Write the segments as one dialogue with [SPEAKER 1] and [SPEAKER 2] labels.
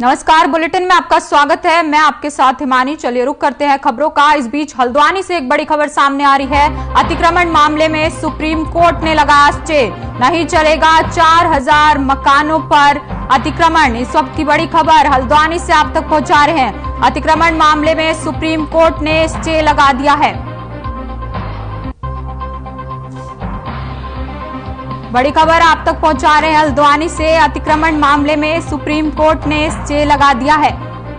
[SPEAKER 1] नमस्कार, बुलेटिन में आपका स्वागत है। मैं आपके साथ हिमानी। चलिए रुक करते हैं खबरों का। इस बीच हल्द्वानी से एक बड़ी खबर सामने आ रही है। अतिक्रमण मामले में सुप्रीम कोर्ट ने लगाया स्टे, नहीं चलेगा 4000 मकानों पर अतिक्रमण। इस वक्त की बड़ी खबर हल्द्वानी से आप तक पहुंचा रहे हैं। अतिक्रमण मामले में सुप्रीम कोर्ट ने स्टे लगा दिया है। बड़ी खबर आप तक पहुंचा रहे हैं हल्द्वानी से। अतिक्रमण मामले में सुप्रीम कोर्ट ने स्टे लगा दिया है,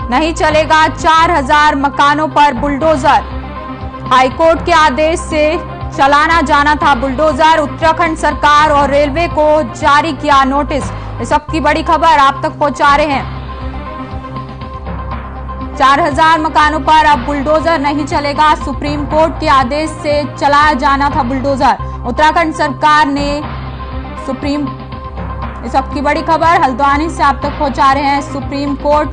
[SPEAKER 1] नहीं चलेगा 4000 मकानों पर बुलडोजर। हाईकोर्ट के आदेश से चलाना जाना था बुलडोजर। उत्तराखंड सरकार और रेलवे को जारी किया नोटिस। इस वक्त की बड़ी खबर आप तक पहुंचा रहे हैं। 4000 मकानों पर अब बुलडोजर नहीं चलेगा। सुप्रीम कोर्ट के आदेश से चलाया जाना था बुलडोजर। उत्तराखंड सरकार ने इस वक्त की बड़ी खबर हल्द्वानी से आप तक पहुंचा रहे हैं। सुप्रीम कोर्ट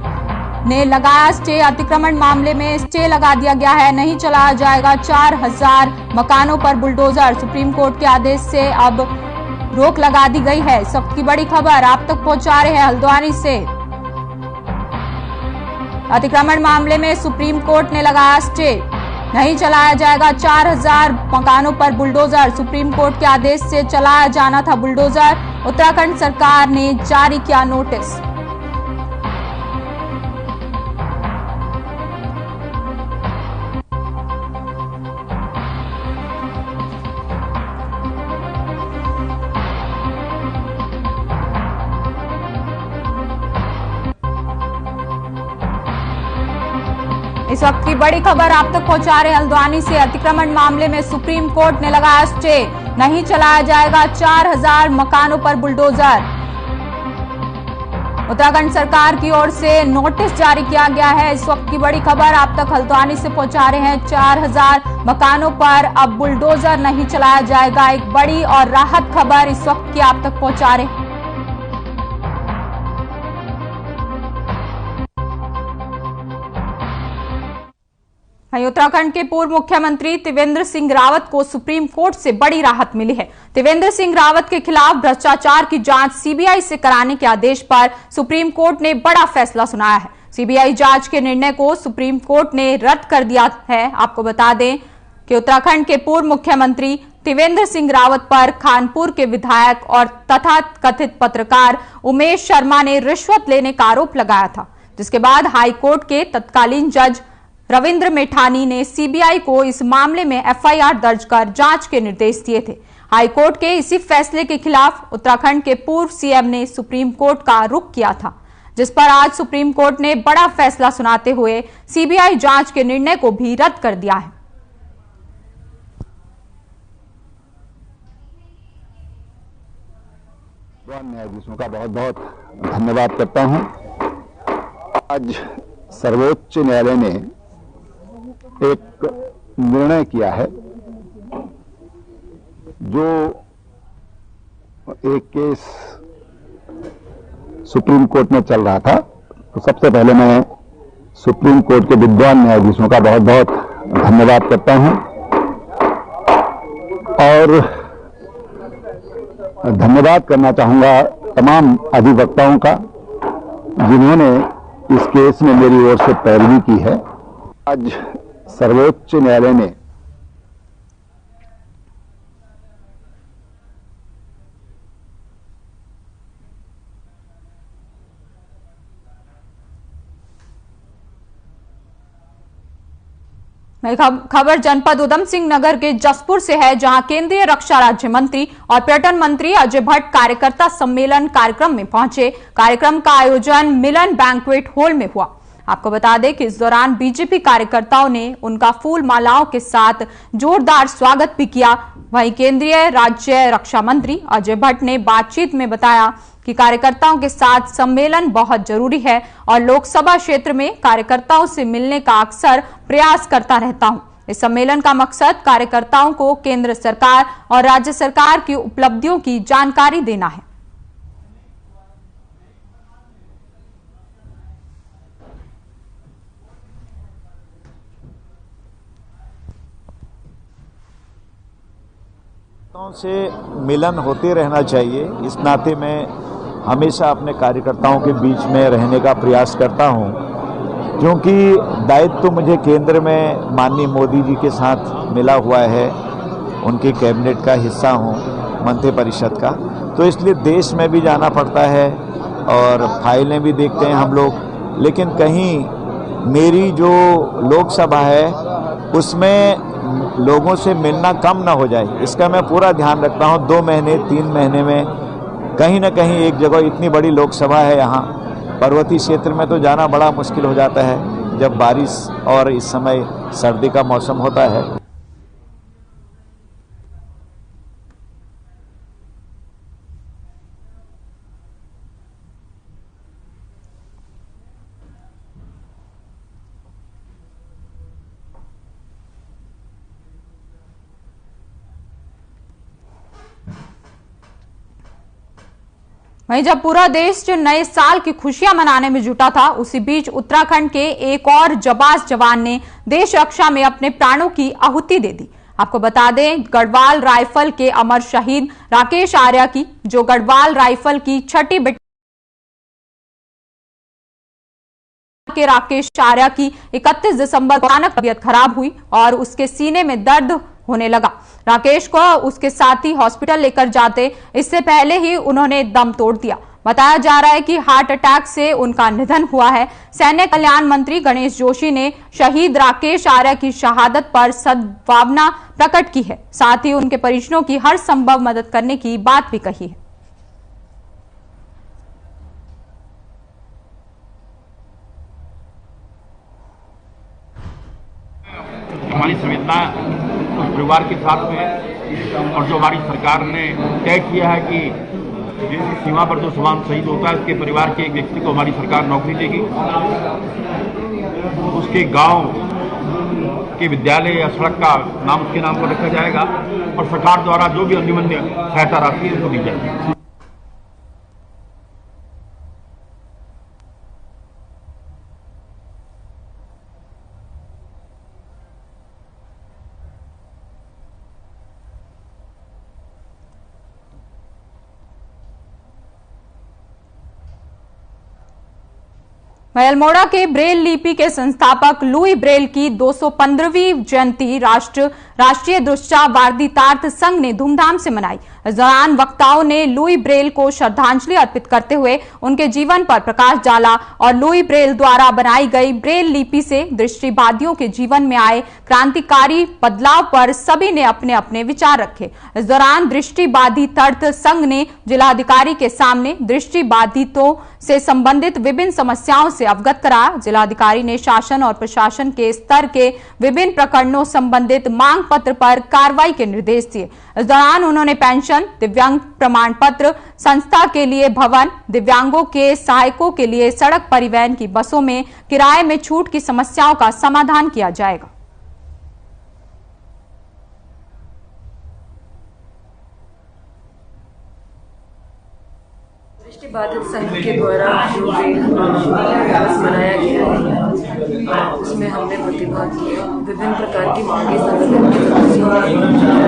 [SPEAKER 1] ने लगाया स्टे। अतिक्रमण मामले में स्टे लगा दिया गया है, नहीं चलाया जाएगा 4000 मकानों पर बुलडोजर। सुप्रीम कोर्ट के आदेश से अब रोक लगा दी गई है। इस वक्त की बड़ी खबर आप तक पहुंचा रहे हैं हल्द्वानी से। अतिक्रमण मामले में सुप्रीम कोर्ट ने लगाया स्टे, नहीं चलाया जाएगा 4000 मकानों पर बुलडोजर। सुप्रीम कोर्ट के आदेश से चलाया जाना था बुलडोजर। उत्तराखंड सरकार ने जारी किया नोटिस। इस वक्त की बड़ी खबर आप तक पहुंचा रहे हल्द्वानी से। अतिक्रमण मामले में सुप्रीम कोर्ट ने लगाया स्टे, नहीं चलाया जाएगा 4000 मकानों पर बुलडोजर। उत्तराखंड सरकार की ओर से नोटिस जारी किया गया है। इस वक्त की बड़ी खबर आप तक हल्द्वानी से पहुंचा रहे हैं। 4000 मकानों पर अब बुलडोजर नहीं चलाया जाएगा। एक बड़ी और राहत खबर इस वक्त की आप तक पहुंचा रहे हैं। उत्तराखंड के पूर्व मुख्यमंत्री त्रिवेंद्र सिंह रावत को सुप्रीम कोर्ट से बड़ी राहत मिली है। त्रिवेंद्र सिंह रावत के खिलाफ भ्रष्टाचार की जांच सीबीआई से कराने के आदेश पर सुप्रीम कोर्ट ने बड़ा फैसला सुनाया है। सीबीआई जांच के निर्णय को सुप्रीम कोर्ट ने रद्द कर दिया है। आपको बता दें कि उत्तराखंड के पूर्व मुख्यमंत्री त्रिवेंद्र सिंह रावत पर खानपुर के विधायक और तथा कथित पत्रकार उमेश शर्मा ने रिश्वत लेने का आरोप लगाया था, जिसके बाद हाईकोर्ट के तत्कालीन जज रविंद्र मेठानी ने सीबीआई को इस मामले में एफआईआर दर्ज कर जांच के निर्देश दिए थे। हाईकोर्ट के इसी फैसले के खिलाफ उत्तराखंड के पूर्व सीएम ने सुप्रीम कोर्ट का रुख किया था, जिस पर आज सुप्रीम कोर्ट ने बड़ा फैसला सुनाते हुए सीबीआई जांच के निर्णय को भी रद्द कर दिया है।
[SPEAKER 2] न्यायाधीशों का बहुत बहुत धन्यवाद करता हूं। आज सर्वोच्च न्यायालय ने एक निर्णय किया है। जो एक केस सुप्रीम कोर्ट में चल रहा था, तो सबसे पहले मैं सुप्रीम कोर्ट के विद्वान न्यायाधीशों का बहुत बहुत धन्यवाद करता हूं और धन्यवाद करना चाहूंगा तमाम अधिवक्ताओं का, जिन्होंने इस केस में मेरी ओर से पैरवी की है। आज सर्वोच्च न्यायालय ने
[SPEAKER 1] खबर जनपद उधम सिंह नगर के जसपुर से है, जहां केंद्रीय रक्षा राज्य मंत्री और पर्यटन मंत्री अजय भट्ट कार्यकर्ता सम्मेलन कार्यक्रम में पहुंचे। कार्यक्रम का आयोजन मिलन बैंक्वेट हॉल में हुआ। आपको बता दें कि इस दौरान बीजेपी कार्यकर्ताओं ने उनका फूल मालाओं के साथ जोरदार स्वागत भी किया। वहीं केंद्रीय राज्य रक्षा मंत्री अजय भट्ट ने बातचीत में बताया कि कार्यकर्ताओं के साथ सम्मेलन बहुत जरूरी है और लोकसभा क्षेत्र में कार्यकर्ताओं से मिलने का अक्सर प्रयास करता रहता हूं। इस सम्मेलन का मकसद कार्यकर्ताओं को केंद्र सरकार और राज्य सरकार की उपलब्धियों की जानकारी देना है।
[SPEAKER 3] से मिलन होते रहना चाहिए। इस नाते मैं हमेशा अपने कार्यकर्ताओं के बीच में रहने का प्रयास करता हूं, क्योंकि दायित्व तो मुझे केंद्र में माननीय मोदी जी के साथ मिला हुआ है, उनके कैबिनेट का हिस्सा हूं, मंत्रिपरिषद का, तो इसलिए देश में भी जाना पड़ता है और फाइलें भी देखते हैं हम लोग। लेकिन कहीं मेरी जो लोकसभा है उसमें लोगों से मिलना कम ना हो जाए, इसका मैं पूरा ध्यान रखता हूं। 2 महीने 3 महीने में कहीं ना कहीं एक जगह, इतनी बड़ी लोकसभा है यहाँ, पर्वतीय क्षेत्र में तो जाना बड़ा मुश्किल हो जाता है जब बारिश और इस समय सर्दी का मौसम होता है।
[SPEAKER 1] वहीं जब पूरा देश जो नए साल की खुशियां मनाने में जुटा था, उसी बीच उत्तराखंड के एक और जाबाज जवान ने देश रक्षा में अपने प्राणों की आहुति दे दी। आपको बता दें, गढ़वाल राइफल के अमर शहीद राकेश आर्या की, जो गढ़वाल राइफल की 6ठी बटालियन के राकेश आर्या की 31 दिसंबर को अचानक तबीयत खराब हुई और उसके सीने में दर्द होने लगा। राकेश को उसके साथी हॉस्पिटल लेकर जाते इससे पहले ही उन्होंने दम तोड़ दिया। बताया जा रहा है कि हार्ट अटैक से उनका निधन हुआ है। सैन्य कल्याण मंत्री गणेश जोशी ने शहीद राकेश आर्या की शहादत पर सद्भावना प्रकट की है, साथ ही उनके परिजनों की हर संभव मदद करने की बात भी कही है।
[SPEAKER 4] हमारी संवेदना उस परिवार के साथ में, और जो हमारी सरकार ने तय किया है कि जिस सीमा पर जो जवान शहीद होता है उसके परिवार के एक व्यक्ति को हमारी सरकार नौकरी देगी, उसके गांव के विद्यालय या सड़क का नाम उसके नाम पर रखा जाएगा और सरकार द्वारा जो भी अन्य सहायता राशि है उसको दी जाएगी।
[SPEAKER 1] अल्मोड़ा के ब्रेल लिपि के संस्थापक लुई ब्रेल की 215वीं जयंती राष्ट्रीय दृष्टावादितार्थ संघ ने धूमधाम से मनाई। इस दौरान वक्ताओं ने लुई ब्रेल को श्रद्धांजलि अर्पित करते हुए उनके जीवन पर प्रकाश डाला और लुई ब्रेल द्वारा बनाई गई ब्रेल लिपि से दृष्टिबाधियों के जीवन में आए क्रांतिकारी बदलाव पर सभी ने अपने अपने विचार रखे। इस दौरान दृष्टिबाधितार्थ संघ ने जिलाधिकारी के सामने दृष्टिबाधितों से संबंधित विभिन्न समस्याओं से अवगत कराया। जिलाधिकारी ने शासन और प्रशासन के स्तर के विभिन्न प्रकरणों संबंधित मांग पत्र पर कार्रवाई के निर्देश दिए। इस दौरान उन्होंने पेंशन, दिव्यांग प्रमाण पत्र, संस्था के लिए भवन, दिव्यांगों के सहायकों के लिए सड़क परिवहन की बसों में किराए में छूट की समस्याओं का समाधान किया जाएगा।
[SPEAKER 5] दृष्टिबाधित संघ के द्वारा जो दिवस मनाया गया है उसमें हमने प्रतिभाग किया। विभिन्न प्रकार की मांगे संगठन की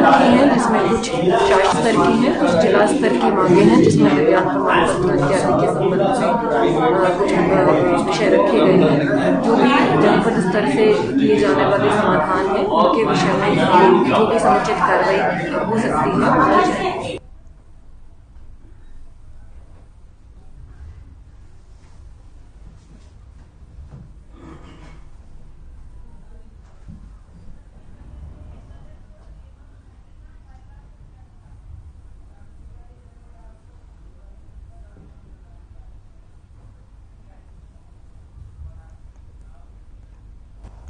[SPEAKER 5] रखी हैं, जिसमें कुछ शासन स्तर की हैं, कुछ जिला स्तर की मांगे हैं, जिसमें दिव्यांग प्रमाण पत्र इत्यादि के संबंध में कुछ विषय रखे गए हैं। जो भी जनपद स्तर से किए जाने वाले समाधान हैं उनके विषय में जो भी समुचित कार्रवाई हो सकती है की जाएगी।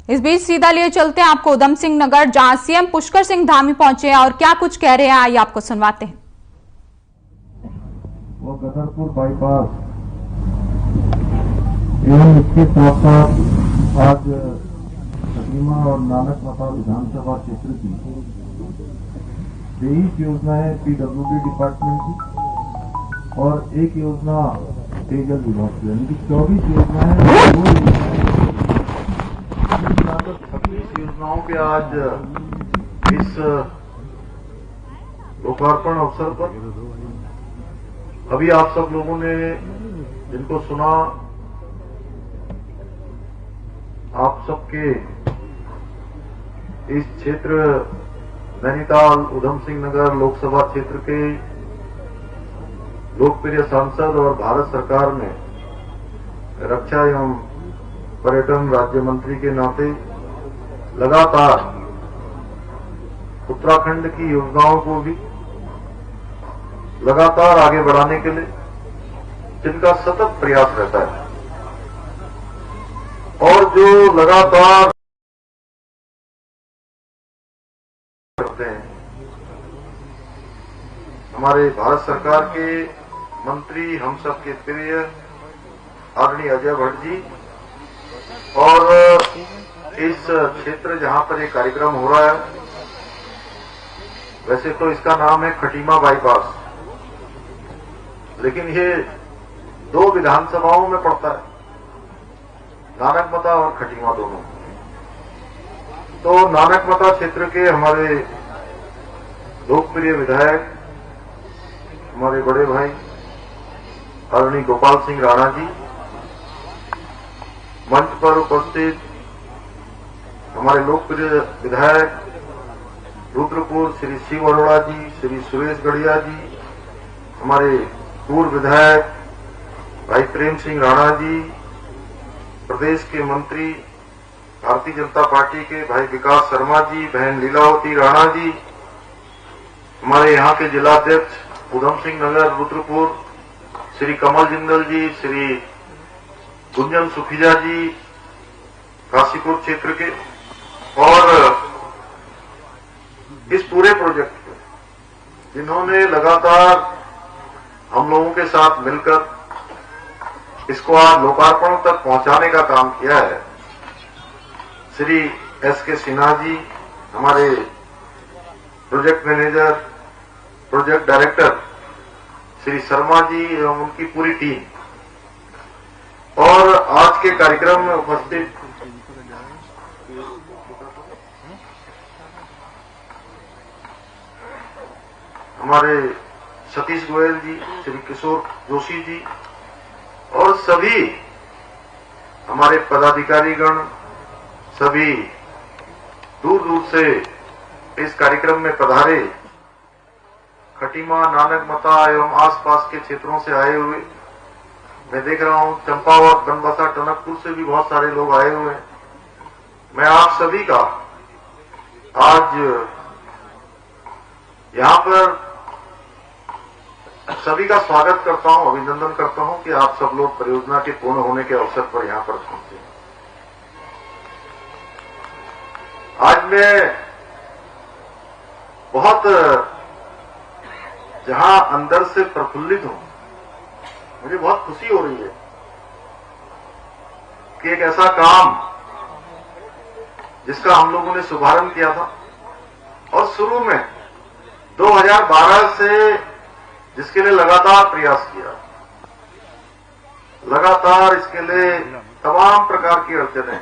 [SPEAKER 1] इस बीच सीधा लिए चलते हैं आपको उधम सिंह नगर, जहां सीएम पुष्कर सिंह धामी पहुंचे हैं और क्या कुछ कह रहे हैं आइए आपको सुनवाते हैं।
[SPEAKER 6] वो गदरपुर बाईपास एवं इसके साथ साथ आज सलीमा और नानक मता विधानसभा क्षेत्र की 23 योजनाएं पीडब्ल्यूडी डिपार्टमेंट की और एक योजना पेयजल विभाग की, यानी कि 24 योजनाएं 26 योजनाओं के आज इस लोकार्पण अवसर पर अभी आप सब लोगों ने जिनको सुना, आप सबके इस क्षेत्र नैनीताल उधम सिंह नगर लोकसभा क्षेत्र के लोकप्रिय सांसद और भारत सरकार में रक्षा एवं पर्यटन राज्य मंत्री के नाते लगातार उत्तराखंड की योजनाओं को भी लगातार आगे बढ़ाने के लिए जिनका सतत प्रयास रहता है और जो लगातार करते हैं, हमारे भारत सरकार के मंत्री, हम सबके प्रिय आदरणीय अजय भट्ट जी, और इस क्षेत्र जहां पर एक कार्यक्रम हो रहा है, वैसे तो इसका नाम है खटीमा बाईपास, लेकिन ये 2 विधानसभाओं में पड़ता है, नानकमता और खटीमा दोनों। तो नानकमता क्षेत्र के हमारे लोकप्रिय विधायक, हमारे बड़े भाई आदरणीय गोपाल सिंह राणा जी, मंच पर उपस्थित हमारे लोकप्रिय विधायक रुद्रपुर श्री शिव अरोड़ा जी, श्री सुरेश गढ़िया जी, हमारे पूर्व विधायक भाई प्रेम सिंह राणा जी, प्रदेश के मंत्री भारतीय जनता पार्टी के भाई विकास शर्मा जी, बहन लीलावती राणा जी, हमारे यहाँ के जिलाध्यक्ष उधम सिंह नगर रुद्रपुर श्री कमल जिंदल जी, श्री गुंजन सुखीजा जी काशीपुर क्षेत्र के, और इस पूरे प्रोजेक्ट में जिन्होंने लगातार हम लोगों के साथ मिलकर इसको आज लोकार्पण तक पहुंचाने का काम किया है, श्री एस.के. सिन्हा जी, हमारे project manager, project director Shri Sharma ji एवं उनकी पूरी टीम, और आज के कार्यक्रम में उपस्थित हमारे सतीश गोयल जी, श्री किशोर जोशी जी, और सभी हमारे पदाधिकारीगण, सभी दूर दूर से इस कार्यक्रम में पधारे, खटीमा, नानकमता एवं आसपास के क्षेत्रों से आए हुए, मैं देख रहा हूं चंपावत, बनबसा, टनकपुर से भी बहुत सारे लोग आए हुए हैं। मैं आप सभी का आज यहां पर सभी का स्वागत करता हूं, अभिनंदन करता हूं कि आप सब लोग परियोजना के पूर्ण होने के अवसर पर यहां पर पहुंचे। आज मैं बहुत जहां अंदर से प्रफुल्लित हूं, मुझे बहुत खुशी हो रही है कि एक ऐसा काम जिसका हम लोगों ने शुभारंभ किया था और शुरू में 2012 से जिसके लिए लगातार प्रयास किया, लगातार इसके लिए तमाम प्रकार की अड़चनें,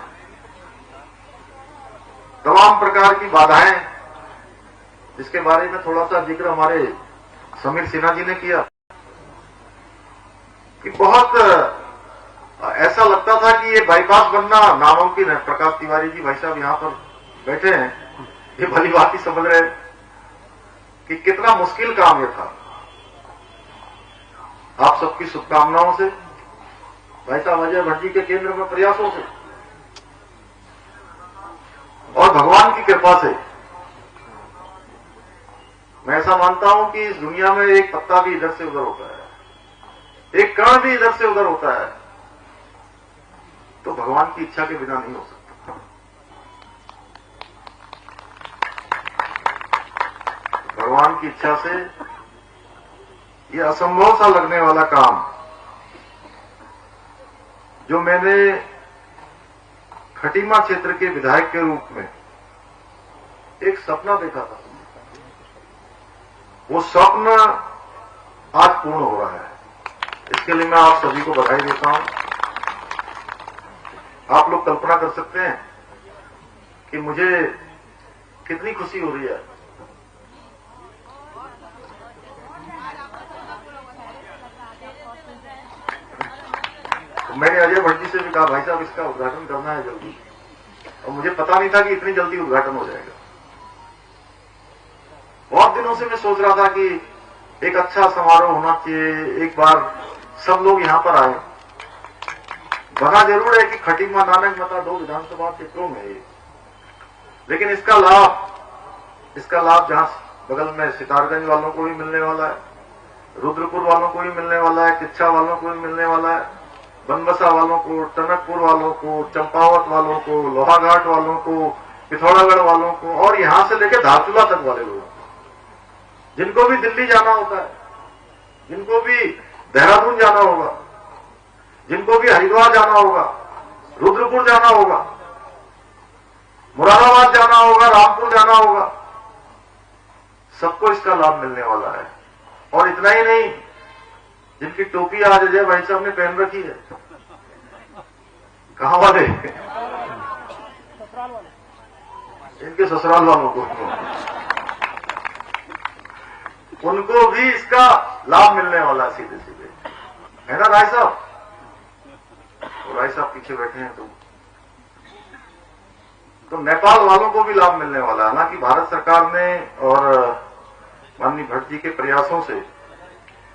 [SPEAKER 6] तमाम प्रकार की बाधाएं, जिसके बारे में थोड़ा सा जिक्र हमारे समीर सिन्हा जी ने किया कि बहुत ऐसा लगता था कि ये बाईपास बनना नामुमकिन है। प्रकाश तिवारी जी भाई साहब यहां पर बैठे हैं, ये भली बात ही समझ रहे हैं कि कितना मुश्किल काम ये था। आप सबकी शुभकामनाओं से, भाई साहब अजय भट्ट जी के केंद्र में प्रयासों से और भगवान की कृपा से मैं ऐसा मानता हूं कि इस दुनिया में एक पत्ता भी इधर से उधर होता है, एक कण भी इधर से उधर होता है, तो भगवान की इच्छा के बिना नहीं हो सकता। भगवान की इच्छा से ये असंभव सा लगने वाला काम जो मैंने खटीमा क्षेत्र के विधायक के रूप में एक सपना देखा था, वो स्वप्न आज पूर्ण हो रहा है। इसके लिए मैं आप सभी को बधाई देता हूं। आप लोग कल्पना कर सकते हैं कि मुझे कितनी खुशी हो रही है। कहा भाई साहब इसका उद्घाटन करना है जल्दी, और मुझे पता नहीं था कि इतनी जल्दी उद्घाटन हो जाएगा। बहुत दिनों से मैं सोच रहा था कि एक अच्छा समारोह होना चाहिए, एक बार सब लोग यहां पर आए। बना जरूर है कि खटीमा नानक मता 2 विधानसभा क्षेत्रों में है, लेकिन इसका लाभ जहां बगल में सितारगंज वालों को भी मिलने वाला है, रुद्रपुर वालों को भी मिलने वाला है, किच्छा वालों को भी मिलने वाला है, बनबसा वालों को, टनकपुर वालों को, चंपावत वालों को, लोहाघाट वालों को, पिथौरागढ़ वालों को, और यहां से लेकर धारचूला तक वाले लोगों को, जिनको भी दिल्ली जाना होता है, जिनको भी देहरादून जाना होगा, जिनको भी हरिद्वार जाना होगा, रुद्रपुर जाना होगा, मुरादाबाद जाना होगा, रामपुर जाना होगा, सबको इसका लाभ मिलने वाला है। और इतना ही नहीं, जिनकी टोपी आज अजय भाई साहब ने पहन रखी है, कहां वाले, इनके ससुराल वालों को, उनको भी इसका लाभ मिलने वाला है सीधे सीधे, है ना राय साहब? राय साहब पीछे बैठे हैं तो नेपाल वालों को भी लाभ मिलने वाला है। हालांकि भारत सरकार ने और माननीय भट्ट जी के प्रयासों से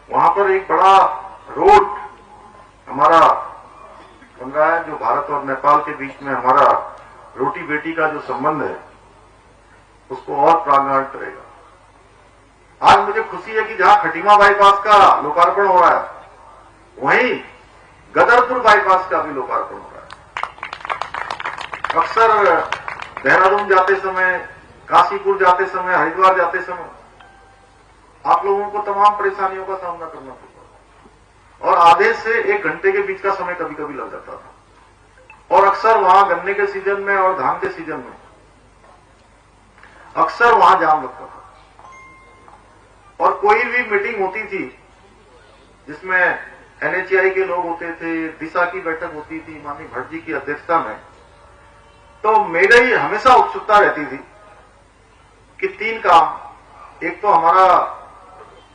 [SPEAKER 6] वहां पर एक बड़ा रोड हमारा बन रहा है, जो भारत और नेपाल के बीच में हमारा रोटी बेटी का जो संबंध है उसको और प्राणगाढ़ करेगा। आज मुझे खुशी है कि जहां खटीमा बाईपास का लोकार्पण हो रहा है, वहीं गदरपुर बाईपास का भी लोकार्पण हो रहा है। अक्सर देहरादून जाते समय, काशीपुर जाते समय, हरिद्वार जाते समय आप लोगों को तमाम परेशानियों का सामना करना पड़ता और आधे से 1 घंटे के बीच का समय कभी कभी लग जाता था। और अक्सर वहां गन्ने के सीजन में और धान के सीजन में अक्सर वहां जाम लगता था। और कोई भी मीटिंग होती थी जिसमें एनएचआई के लोग होते थे, दिशा की बैठक होती थी माननीय भट्ट जी की अध्यक्षता में, तो मेरी हमेशा उत्सुकता रहती थी कि 3 काम, एक तो हमारा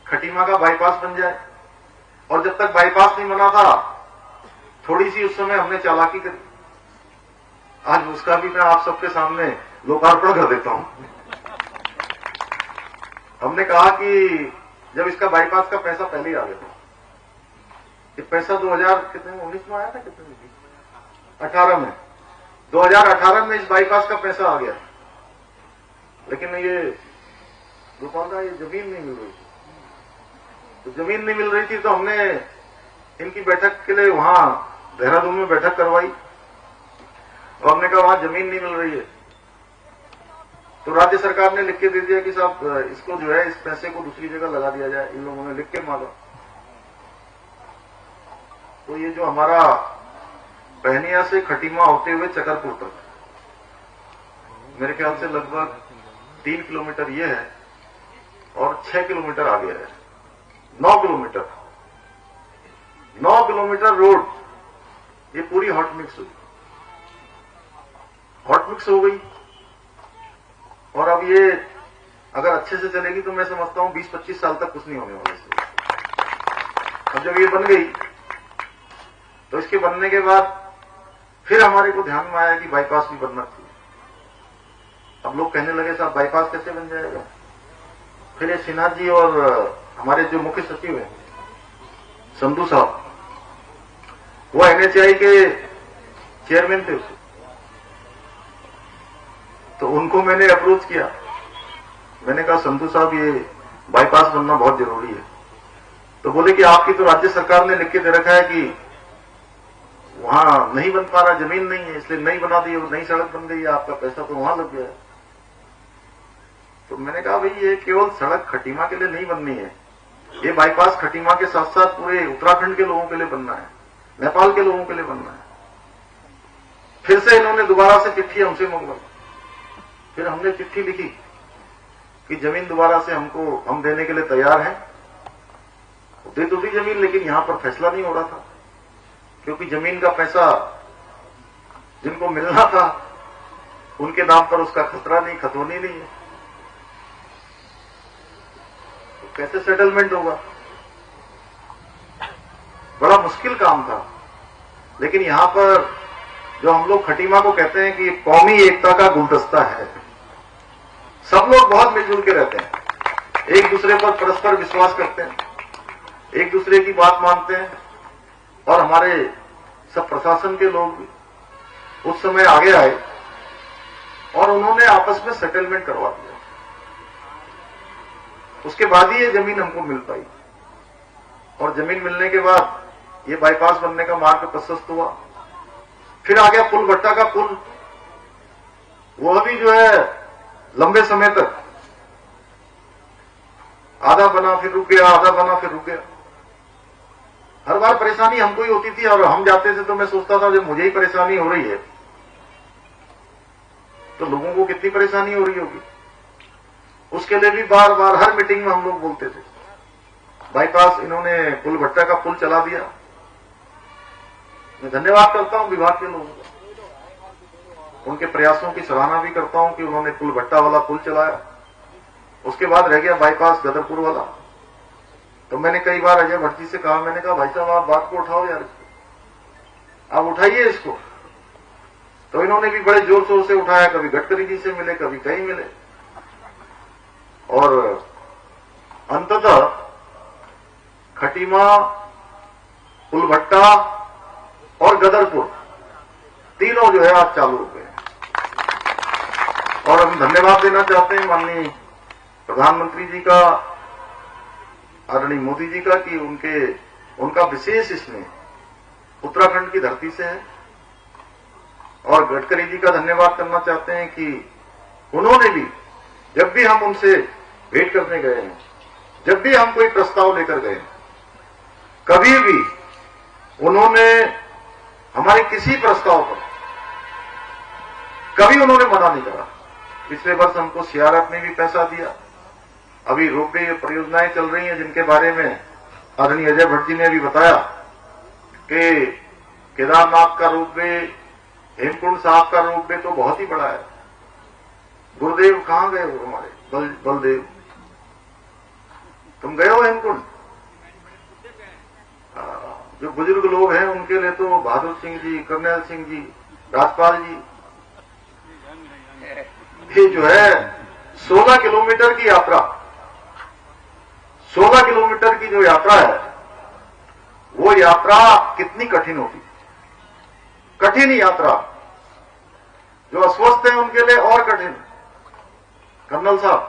[SPEAKER 6] खटीमा का बाईपास बन जाए, और जब तक बाईपास नहीं बना था थोड़ी सी उस समय हमने चालाकी करी, आज उसका भी मैं आप सबके सामने लोकार्पण कर देता हूं। हमने कहा कि जब इसका बाईपास का पैसा पहले ही आ गया था, ये पैसा 2019 में आया था, कितने में? 18 में, 2018 में इस बाईपास का पैसा आ गया, लेकिन ये गोपाल का ये जमीन नहीं मिल रही थी। तो जमीन नहीं मिल रही थी तो हमने इनकी बैठक के लिए वहां देहरादून में बैठक करवाई, और हमने कहा वहां जमीन नहीं मिल रही है, तो राज्य सरकार ने लिख के दे दिया कि साहब इसको जो है, इस पैसे को दूसरी जगह लगा दिया जाए। इन लोगों ने लिख के मांगा। तो ये जो हमारा पहनिया से खटीमा होते हुए चकरपुर तक, मेरे ख्याल से लगभग 3 किलोमीटर ये है और 6 किलोमीटर आगे है, 9 किलोमीटर, 9 किलोमीटर रोड, ये पूरी हॉट मिक्स हुई, हॉट मिक्स हो गई। और अब ये अगर अच्छे से चलेगी तो मैं समझता हूं 20-25 साल तक कुछ नहीं होने वाला इससे। अब जब ये बन गई तो इसके बनने के बाद फिर हमारे को ध्यान में आया कि बाईपास भी बनना चाहिए। अब लोग कहने लगे साहब बाईपास कैसे बन जाएगा? फिर ये सिन्हा जी और हमारे जो मुख्य सचिव हैं संधू साहब, वो एनएचआई के चेयरमैन थे उसे, तो उनको मैंने अप्रोच किया। मैंने कहा संधू साहब ये बाईपास बनना बहुत जरूरी है। तो बोले कि आपकी तो राज्य सरकार ने लिख के दे रखा है कि वहां नहीं बन पा रहा, जमीन नहीं है, इसलिए नहीं बना दी, नई सड़क बन गई है, आपका पैसा तो वहां लग गया है। तो मैंने कहा भाई ये केवल सड़क खटीमा के लिए नहीं बननी है, ये बाईपास खटीमा के साथ साथ पूरे उत्तराखंड के लोगों के लिए बनना है, नेपाल के लोगों के लिए बनना है। फिर से इन्होंने दोबारा से चिट्ठी हमसे मंगवाई, फिर हमने चिट्ठी लिखी कि जमीन दोबारा से हम देने के लिए तैयार हैं। दे तो दी जमीन, लेकिन यहां पर फैसला नहीं हो रहा था, क्योंकि जमीन का पैसा जिनको मिलना था उनके नाम पर उसका खतरा नहीं, खतौनी नहीं है, तो कैसे सेटलमेंट होगा? बड़ा मुश्किल काम था। लेकिन यहां पर जो हम लोग खटीमा को कहते हैं कि कौमी एकता का गुलदस्ता है। सब लोग बहुत मिलजुल के रहते हैं, एक दूसरे पर परस्पर विश्वास करते हैं, एक दूसरे की बात मानते हैं। और हमारे सब प्रशासन के लोग भी उस समय आगे आए और उन्होंने आपस में सेटलमेंट करवा दिया। उसके बाद ही ये जमीन हमको मिल पाई और जमीन मिलने के बाद ये बाईपास बनने का मार्ग प्रशस्त हुआ। फिर आ गया पुल भट्टा का पुल, वो अभी जो है लंबे समय तक आधा बना फिर रुक गया, आधा बना फिर रुक गया। हर बार परेशानी हमको ही होती थी और हम जाते थे तो मैं सोचता था जब मुझे ही परेशानी हो रही है तो लोगों को कितनी परेशानी हो रही होगी। उसके लिए भी बार बार हर मीटिंग में हम लोग बोलते थे। बाईपास इन्होंने पुल भट्टा का पुल चला दिया। मैं धन्यवाद करता हूं विभाग के लोगों का, उनके प्रयासों की सराहना भी करता हूं कि उन्होंने पुल भट्टा वाला पुल चलाया। उसके बाद रह गया बाईपास गदरपुर वाला। तो मैंने कई बार अजय भट्ट जी से कहा, मैंने कहा भाई साहब आप बात को उठाओ यार, इसको आप उठाइए इसको। तो इन्होंने भी बड़े जोर शोर से उठाया, कभी गडकरी जी से मिले, कभी कहीं मिले और अंततः खटीमा, पुल भट्टा और गदरपुर तीनों जो है आज चालू हो गए। और हम धन्यवाद देना चाहते हैं माननीय प्रधानमंत्री जी का, आदरणीय मोदी जी का कि उनका विशेष स्नेह उत्तराखंड की धरती से है। और गडकरी जी का धन्यवाद करना चाहते हैं कि उन्होंने भी जब भी हम उनसे भेंट करने गए हैं, जब भी हम कोई प्रस्ताव लेकर गए, कभी भी उन्होंने हमारे किसी प्रस्ताव पर कभी उन्होंने मना नहीं करा। पिछले वर्ष हमको सीआरएफ ने भी पैसा दिया। अभी रोपवे परियोजनाएं चल रही हैं जिनके बारे में आदरणीय अजय भट्ट जी ने भी बताया कि केदारनाथ का रोपवे, हेमकुंड साहब का रोपवे तो बहुत ही बड़ा है। गुरुदेव कहां गए हो हमारे बलदेव, तुम गए हो हेमकुंड? जो बुजुर्ग लोग हैं उनके लिए तो बहादुर सिंह जी, करनैल सिंह जी, राजपाल जी, ये जो है 16 किलोमीटर की यात्रा, 16 किलोमीटर की जो यात्रा है वो यात्रा कितनी कठिन होगी। कठिन यात्रा, जो अस्वस्थ हैं उनके लिए और कठिन, कर्नल साहब,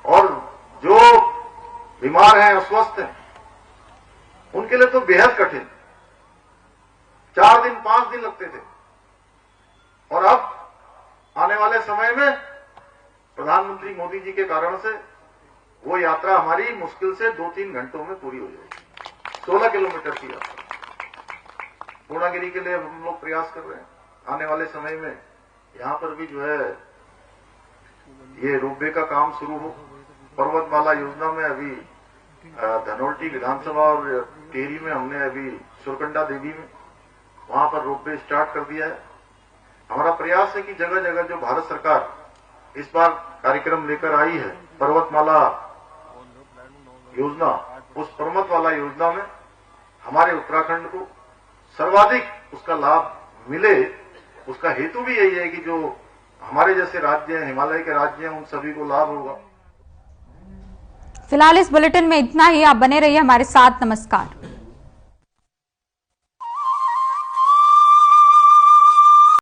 [SPEAKER 6] और जो बीमार हैं, अस्वस्थ हैं, उनके लिए तो बेहद कठिन। 4 दिन 5 दिन लगते थे और अब आने वाले समय में प्रधानमंत्री मोदी जी के कारण से वो यात्रा हमारी मुश्किल से 2-3 घंटों में पूरी हो जाएगी। 16 किलोमीटर की यात्रा पूर्णागिरी के लिए हम लोग प्रयास कर रहे हैं। आने वाले समय में यहां पर भी जो है ये रोपवे का काम शुरू हो। पर्वतमाला योजना में अभी धनोल्टी विधानसभा और टिहरी में हमने अभी सुरकंडा देवी में वहां पर रोपवे स्टार्ट कर दिया है। हमारा प्रयास है कि जगह जगह जो भारत सरकार इस बार कार्यक्रम लेकर आई है, पर्वतमाला योजना, उस पर्वतमाला योजना में हमारे उत्तराखंड को सर्वाधिक उसका लाभ मिले। उसका हेतु भी यही है कि जो हमारे जैसे राज्य हैं, हिमालय के राज्य हैं, उन सभी को लाभ होगा।
[SPEAKER 1] फिलहाल इस बुलेटिन में इतना ही। आप बने रहिए हमारे साथ। नमस्कार।